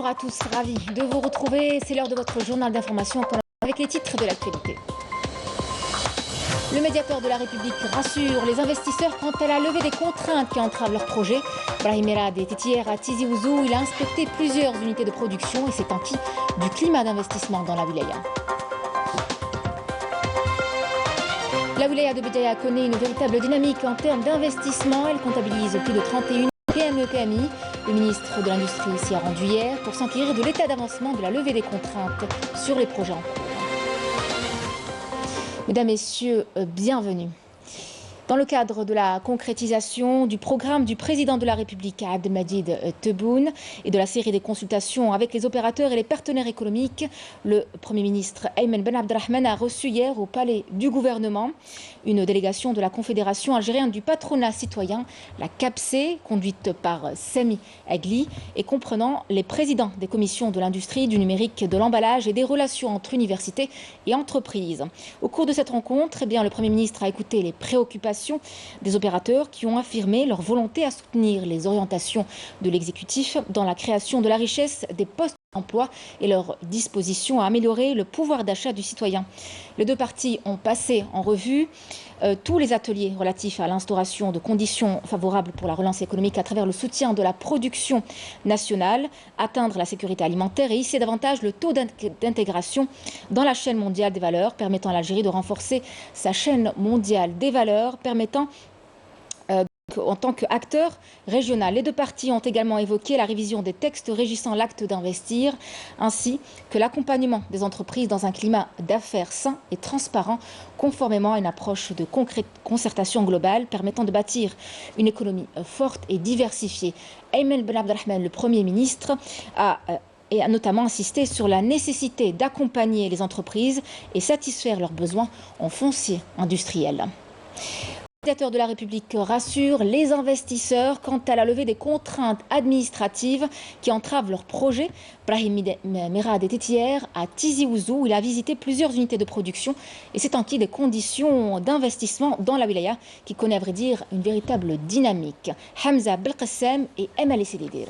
Bonjour à tous, ravi de vous retrouver. C'est l'heure de votre journal d'information avec les titres de l'actualité. Le médiateur de la République rassure les investisseurs quant à la levée des contraintes qui entravent leurs projets. Brahim Merad était hier à Tizi Ouzou. Il a inspecté plusieurs unités de production et s'est enquis du climat d'investissement dans la wilaya. La wilaya de Béjaïa connaît une véritable dynamique en termes d'investissement. Elle comptabilise plus de 31 PME-PMI. Le ministre de l'Industrie s'y a rendu hier pour s'enquérir de l'état d'avancement de la levée des contraintes sur les projets en cours. Mesdames, Messieurs, bienvenue. Dans le cadre de la concrétisation du programme du président de la République, Abdelmadjid Tebboune, et de la série des consultations avec les opérateurs et les partenaires économiques, le Premier ministre Ayman Ben Abdelrahman a reçu hier au palais du gouvernement une délégation de la Confédération algérienne du patronat citoyen, la CAPC, conduite par Sami Agli, et comprenant les présidents des commissions de l'industrie, du numérique, de l'emballage et des relations entre universités et entreprises. Au cours de cette rencontre, le Premier ministre a écouté les préoccupations des opérateurs qui ont affirmé leur volonté à soutenir les orientations de l'exécutif dans la création de la richesse des postes d'emploi et leur disposition à améliorer le pouvoir d'achat du citoyen. Les deux parties ont passé en revue tous les ateliers relatifs à l'instauration de conditions favorables pour la relance économique à travers le soutien de la production nationale, atteindre la sécurité alimentaire et hisser davantage le taux d'intégration dans la chaîne mondiale des valeurs, permettant à l'Algérie de renforcer sa chaîne mondiale des valeurs, permettant en tant qu'acteur régional. Les deux parties ont également évoqué la révision des textes régissant l'acte d'investir, ainsi que l'accompagnement des entreprises dans un climat d'affaires sain et transparent, conformément à une approche de concertation globale permettant de bâtir une économie forte et diversifiée. Ayman Ben Abdelrahman, le Premier ministre, a notamment insisté sur la nécessité d'accompagner les entreprises et satisfaire leurs besoins en foncier industriel. Le médiateur de la République rassure les investisseurs quant à la levée des contraintes administratives qui entravent leurs projets. Brahim Merad était hier à Tizi Ouzou où il a visité plusieurs unités de production et s'est enquis des conditions d'investissement dans la wilaya qui connaît à vrai dire une véritable dynamique. Hamza Belkacem et Emel Selidir.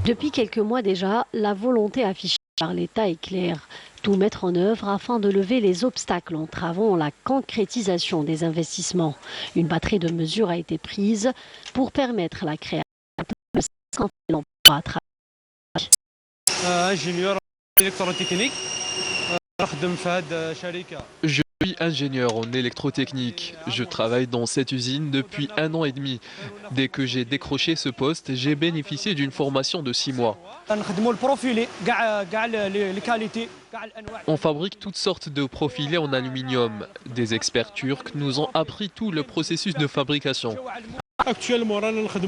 Depuis quelques mois déjà, la volonté affichée par l'État est claire. Tout mettre en œuvre afin de lever les obstacles entravant la concrétisation des investissements. Une batterie de mesures a été prise pour permettre la création de 50 000 emplois à travers. ingénieur électrotechnique. Je suis ingénieur en électrotechnique. Je travaille dans cette usine depuis 1 an et demi. Dès que j'ai décroché ce poste, j'ai bénéficié d'une formation de 6 mois. On fabrique toutes sortes de profilés en aluminium. Des experts turcs nous ont appris tout le processus de fabrication.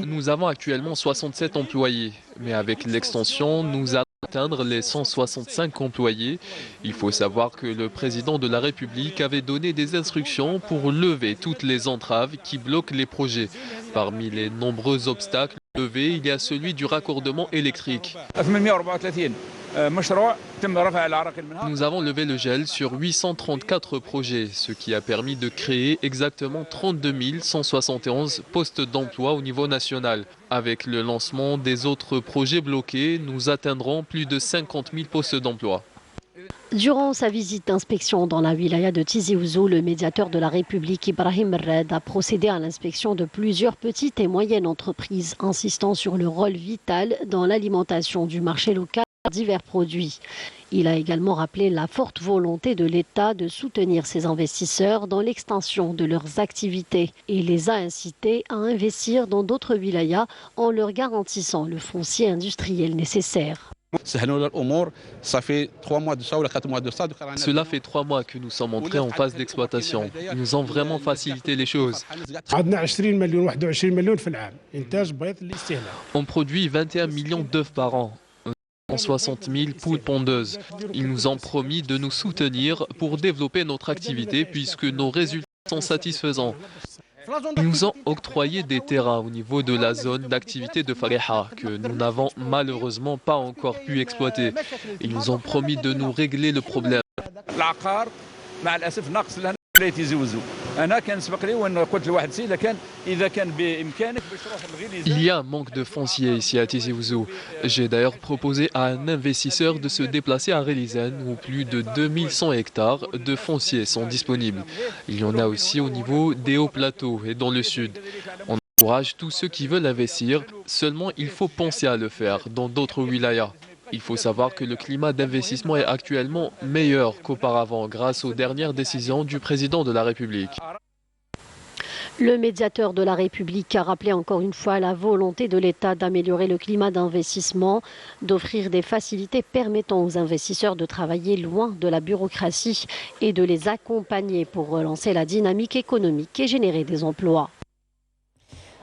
Nous avons actuellement 67 employés, mais avec l'extension, nous allons atteindre les 165 employés. Il faut savoir que le président de la République avait donné des instructions pour lever toutes les entraves qui bloquent les projets. Parmi les nombreux obstacles levés, il y a celui du raccordement électrique. Nous avons levé le gel sur 834 projets, ce qui a permis de créer exactement 32 171 postes d'emploi au niveau national. Avec le lancement des autres projets bloqués, nous atteindrons plus de 50 000 postes d'emploi. Durant sa visite d'inspection dans la wilaya de Tizi Ouzou, le médiateur de la République, Brahim Merad, a procédé à l'inspection de plusieurs petites et moyennes entreprises, insistant sur le rôle vital dans l'alimentation du marché local de divers produits. Il a également rappelé la forte volonté de l'État de soutenir ses investisseurs dans l'extension de leurs activités et les a incités à investir dans d'autres wilayas en leur garantissant le foncier industriel nécessaire. Cela fait 3 mois que nous sommes entrés en phase d'exploitation. Ils nous ont vraiment facilité les choses. On produit 21 millions d'œufs par an. 160 000 poules pondeuses. Ils nous ont promis de nous soutenir pour développer notre activité puisque nos résultats sont satisfaisants. Ils nous ont octroyé des terrains au niveau de la zone d'activité de Fariha que nous n'avons malheureusement pas encore pu exploiter. Ils nous ont promis de nous régler le problème. Il y a un manque de foncier ici à Tizi Ouzou. J'ai d'ailleurs proposé à un investisseur de se déplacer à Relizane où plus de 2100 hectares de foncier sont disponibles. Il y en a aussi au niveau des hauts plateaux et dans le sud. On encourage tous ceux qui veulent investir, seulement il faut penser à le faire dans d'autres wilayas. Il faut savoir que le climat d'investissement est actuellement meilleur qu'auparavant grâce aux dernières décisions du président de la République. Le médiateur de la République a rappelé encore une fois la volonté de l'État d'améliorer le climat d'investissement, d'offrir des facilités permettant aux investisseurs de travailler loin de la bureaucratie et de les accompagner pour relancer la dynamique économique et générer des emplois.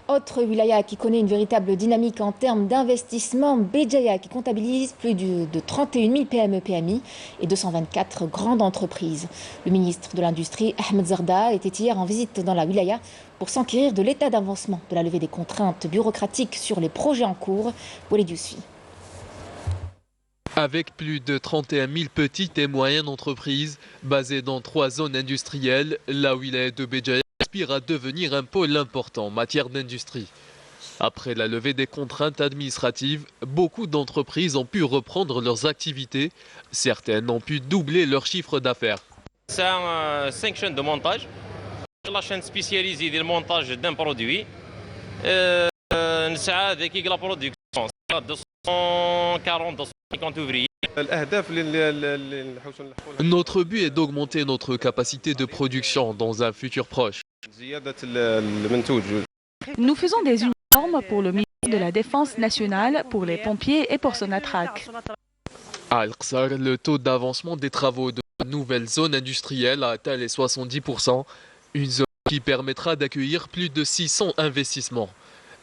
Autre wilaya qui connaît une véritable dynamique en termes d'investissement, Béjaïa qui comptabilise plus de 31 000 PME-PMI et 224 grandes entreprises. Le ministre de l'Industrie, Ahmed Zarda, était hier en visite dans la wilaya pour s'enquérir de l'état d'avancement de la levée des contraintes bureaucratiques sur les projets en cours. Walid Yousfi. Avec plus de 31 000 petites et moyennes entreprises basées dans 3 zones industrielles, la wilaya de Béjaïa aspire à devenir un pôle important en matière d'industrie. Après la levée des contraintes administratives, beaucoup d'entreprises ont pu reprendre leurs activités. Certaines ont pu doubler leur chiffre d'affaires. C'est 5 chaînes de montage. La chaîne spécialisée du montage d'un produit. avec la production. 240-250 ouvriers. Notre but est d'augmenter notre capacité de production dans un futur proche. Nous faisons des uniformes pour le ministère de la Défense nationale, pour les pompiers et pour Sonatrach. À Al-Qsar, le taux d'avancement des travaux de la nouvelle zone industrielle a atteint les 70%, une zone qui permettra d'accueillir plus de 600 investissements.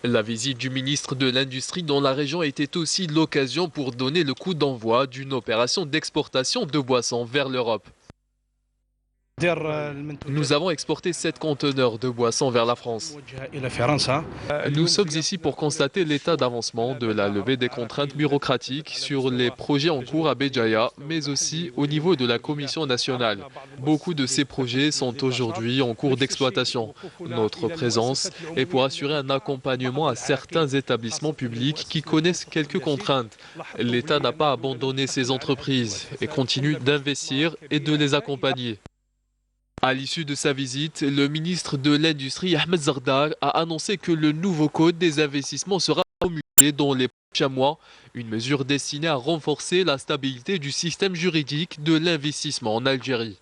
La visite du ministre de l'Industrie dans la région était aussi l'occasion pour donner le coup d'envoi d'une opération d'exportation de boissons vers l'Europe. Nous avons exporté 7 conteneurs de boissons vers la France. Nous sommes ici pour constater l'état d'avancement de la levée des contraintes bureaucratiques sur les projets en cours à Béjaïa, mais aussi au niveau de la Commission nationale. Beaucoup de ces projets sont aujourd'hui en cours d'exploitation. Notre présence est pour assurer un accompagnement à certains établissements publics qui connaissent quelques contraintes. L'État n'a pas abandonné ces entreprises et continue d'investir et de les accompagner. À l'issue de sa visite, le ministre de l'Industrie, Ahmed Zarda, a annoncé que le nouveau code des investissements sera promulgué dans les prochains mois, une mesure destinée à renforcer la stabilité du système juridique de l'investissement en Algérie.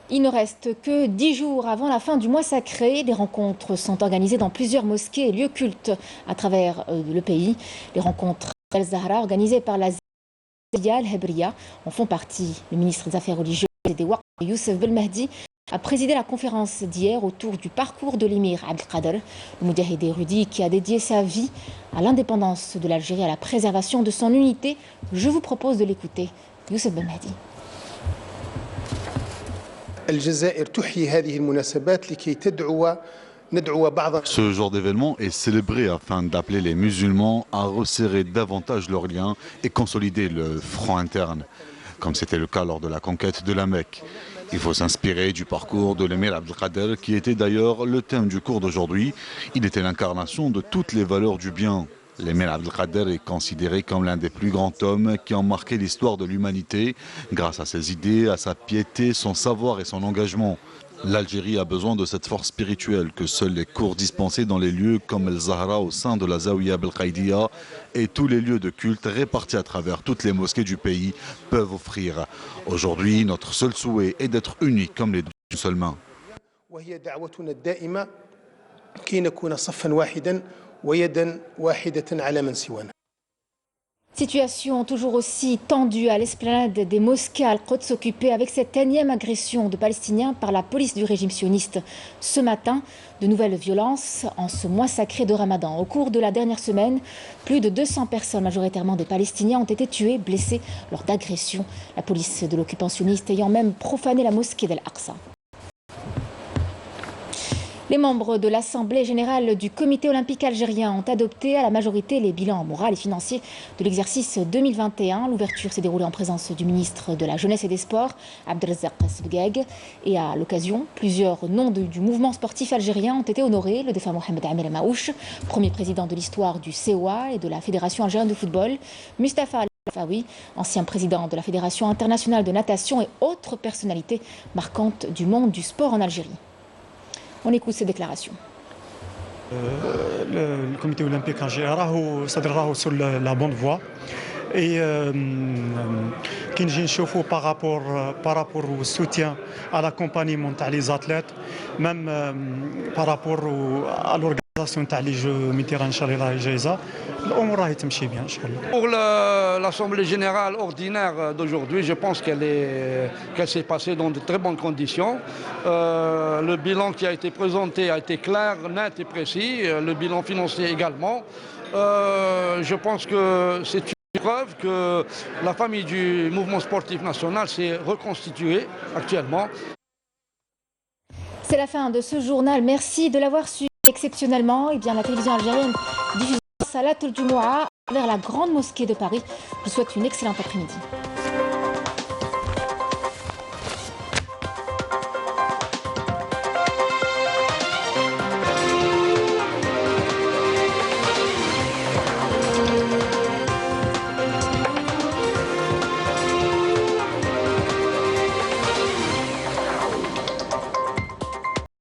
Il ne reste que 10 jours avant la fin du mois sacré. Des rencontres sont organisées dans plusieurs mosquées et lieux cultes à travers le pays. Les rencontres El-Zahra organisées par la Zia Al-Hebriya en font partie. Le ministre des Affaires religieuses et des Waqf, Youssef Belmahdi, a présidé la conférence d'hier autour du parcours de l'émir Abdelkader, le moudjahid érudit qui a dédié sa vie à l'indépendance de l'Algérie, à la préservation de son unité. Je vous propose de l'écouter. Youssef Belmahdi. Ce genre d'événement est célébré afin d'appeler les musulmans à resserrer davantage leurs liens et consolider le front interne, comme c'était le cas lors de la conquête de la Mecque. Il faut s'inspirer du parcours de l'émir Abdelkader, qui était d'ailleurs le thème du cours d'aujourd'hui. Il était l'incarnation de toutes les valeurs du bien. L'émir Abdelkader est considéré comme l'un des plus grands hommes qui ont marqué l'histoire de l'humanité grâce à ses idées, à sa piété, son savoir et son engagement. L'Algérie a besoin de cette force spirituelle que seuls les cours dispensés dans les lieux comme El Zahra au sein de la Zawiya Belkhaïdia et tous les lieux de culte répartis à travers toutes les mosquées du pays peuvent offrir. Aujourd'hui, notre seul souhait est d'être unis comme les deux d'une seule main. Situation toujours aussi tendue à l'esplanade des mosquées Al-Quds occupée avec cette énième agression de Palestiniens par la police du régime sioniste. Ce matin, de nouvelles violences en ce mois sacré de Ramadan. Au cours de la dernière semaine, plus de 200 personnes, majoritairement des Palestiniens, ont été tuées, blessées lors d'agressions. La police de l'occupant sioniste ayant même profané la mosquée d'Al-Aqsa. Les membres de l'Assemblée générale du Comité olympique algérien ont adopté à la majorité les bilans moraux et financiers de l'exercice 2021. L'ouverture s'est déroulée en présence du ministre de la Jeunesse et des Sports, Abdelrazak Sebgag. Et à l'occasion, plusieurs noms du mouvement sportif algérien ont été honorés. Le défunt Mohamed Amel Maouch, premier président de l'histoire du COA et de la Fédération algérienne de football. Mustafa Al-Fawi, ancien président de la Fédération internationale de natation et autres personnalités marquantes du monde du sport en Algérie. On écoute ces déclarations. Le comité olympique algérien est sur la bonne voie. Et qui nous chauffe par rapport au soutien à l'accompagnement des athlètes, même par rapport à l'organisation des Jeux Méditerranéens, bien. Pour l'Assemblée générale ordinaire d'aujourd'hui, je pense qu'elle s'est passée dans de très bonnes conditions. Le bilan qui a été présenté a été clair, net et précis, le bilan financier également. Je pense que c'est une preuve que la famille du mouvement sportif national s'est reconstituée actuellement. C'est la fin de ce journal. Merci de l'avoir suivi exceptionnellement. Et bien, la télévision algérienne diffuse Salat al-Jumu'ah vers la grande mosquée de Paris. Je vous souhaite une excellente après-midi.